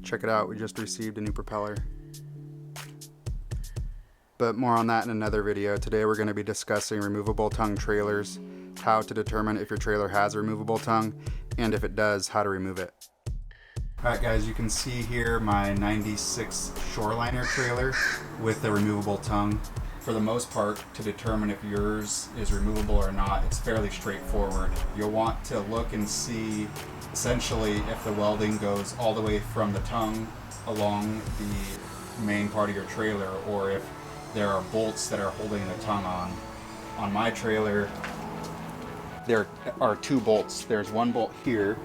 Check it out, we just received a new propeller. But more on that in another video. Today we're going to be discussing removable tongue trailers, how to determine if your trailer has a removable tongue, and if it does, how to remove it. Alright guys, you can see here my 96 ShoreLander trailer with the removable tongue. For the most part, to determine if yours is removable or not, it's fairly straightforward. You'll want to look and see essentially if the welding goes all the way from the tongue along the main part of your trailer, or if there are bolts that are holding the tongue on. On my trailer, there are two bolts. There's one bolt here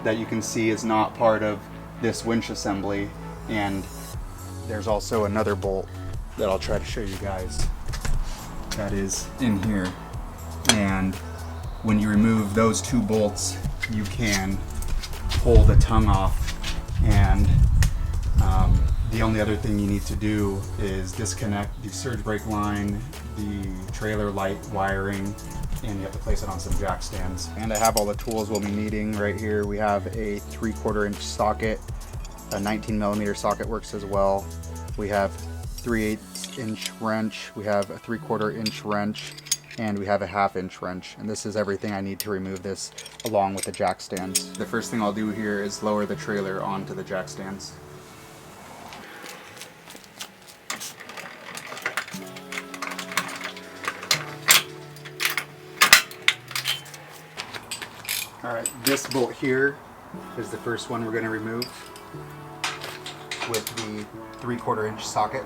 that you can see is not part of this winch assembly, and there's also another bolt that I'll try to show you guys that is in here. And when you remove those two bolts, you can pull the tongue off, and the only other thing you need to do is disconnect the surge brake line, the trailer light wiring, and you have to place it on some jack stands. And I have all the tools we'll be needing right here. We have a 3/4 inch socket, a 19mm socket works as well. We have 3/8 inch wrench, we have a 3/4 inch wrench, and we have a 1/2 inch wrench. And this is everything I need to remove this along with the jack stands. The first thing I'll do here is lower the trailer onto the jack stands. Alright, this bolt here is the first one we're going to remove with the 3/4 inch socket.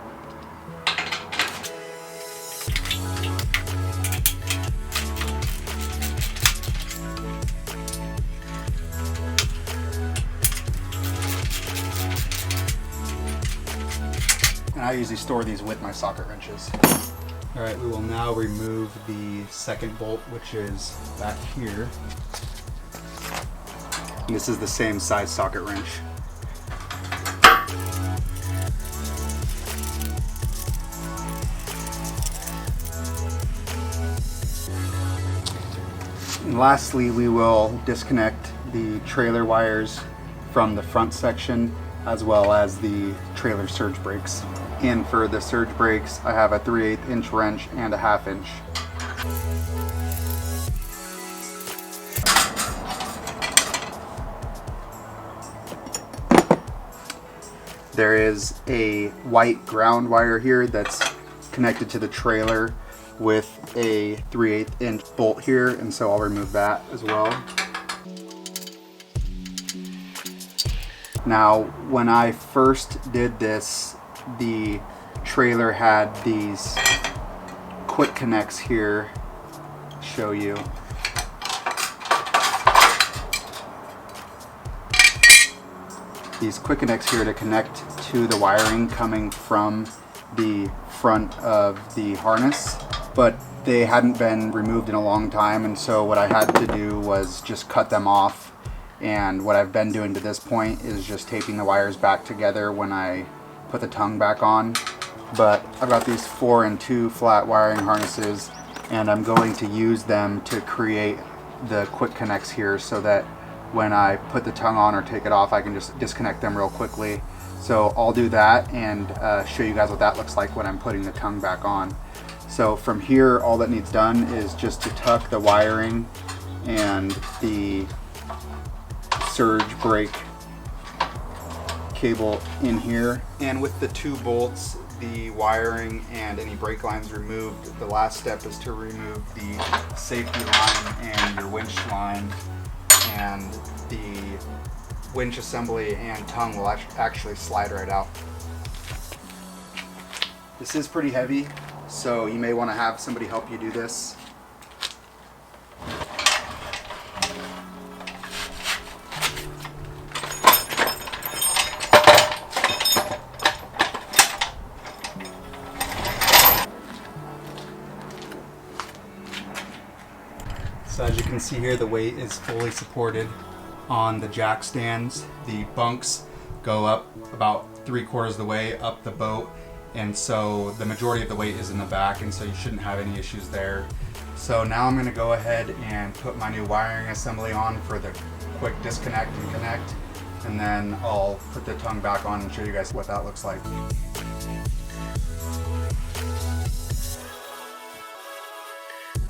And I usually store these with my socket wrenches. Alright, we will now remove the second bolt, which is back here. And this is the same size socket wrench. And lastly, we will disconnect the trailer wires from the front section as well as the trailer surge brakes. And for the surge brakes, I have a 3/8 inch wrench and a 1/2 inch. There is a white ground wire here that's connected to the trailer with a 3/8 inch bolt here, and so I'll remove that as well. Now, when I first did this, the trailer had these quick connects here. I'll show you. These quick connects here to connect to the wiring coming from the front of the harness, but they hadn't been removed in a long time, and so what I had to do was just cut them off. And what I've been doing to this point is just taping the wires back together when I put the tongue back on. But I've got these 4 and 2 flat wiring harnesses, and I'm going to use them to create the quick connects here so that when I put the tongue on or take it off, I can just disconnect them real quickly. So I'll do that and show you guys what that looks like when I'm putting the tongue back on. So from here, all that needs done is just to tuck the wiring and the surge brake cable in here. And with the 2 bolts, the wiring and any brake lines removed, the last step is to remove the safety line and your winch line, and the winch assembly and tongue will actually slide right out. This is pretty heavy, so you may want to have somebody help you do this. So as you can see here, the weight is fully supported on the jack stands. The bunks go up about 3/4 of the way up the boat, and so the majority of the weight is in the back, and so you shouldn't have any issues there. So now I'm going to go ahead and put my new wiring assembly on for the quick disconnect and connect, and then I'll put the tongue back on and show you guys what that looks like.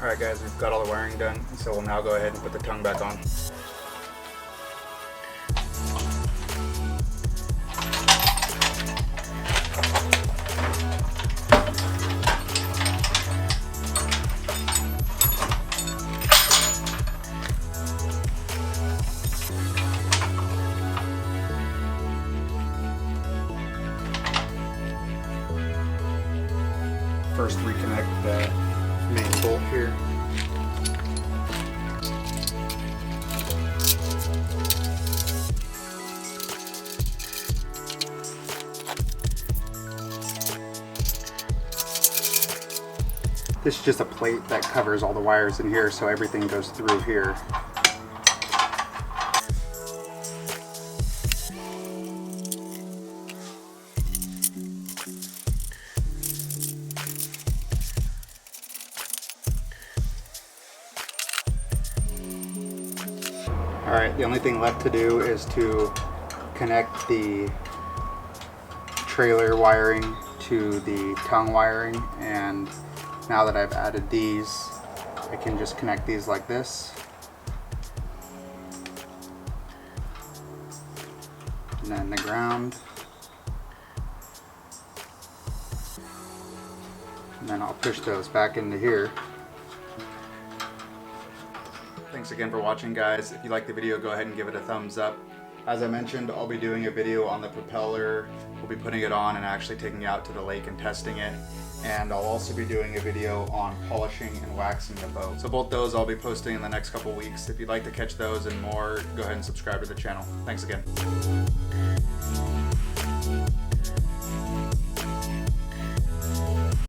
Alright guys, we've got all the wiring done, so we'll now go ahead and put the tongue back on. First reconnect the main bolt here. This is just a plate that covers all the wires in here, so everything goes through here. Alright, the only thing left to do is to connect the trailer wiring to the tongue wiring, and now that I've added these, I can just connect these like this. And then the ground. And then I'll push those back into here. Thanks again for watching, guys. If you liked the video, go ahead and give it a thumbs up. As I mentioned, I'll be doing a video on the propeller. We'll be putting it on and actually taking it out to the lake and testing it. And I'll also be doing a video on polishing and waxing the boat. So both those I'll be posting in the next couple weeks. If you'd like to catch those and more, go ahead and subscribe to the channel. Thanks again.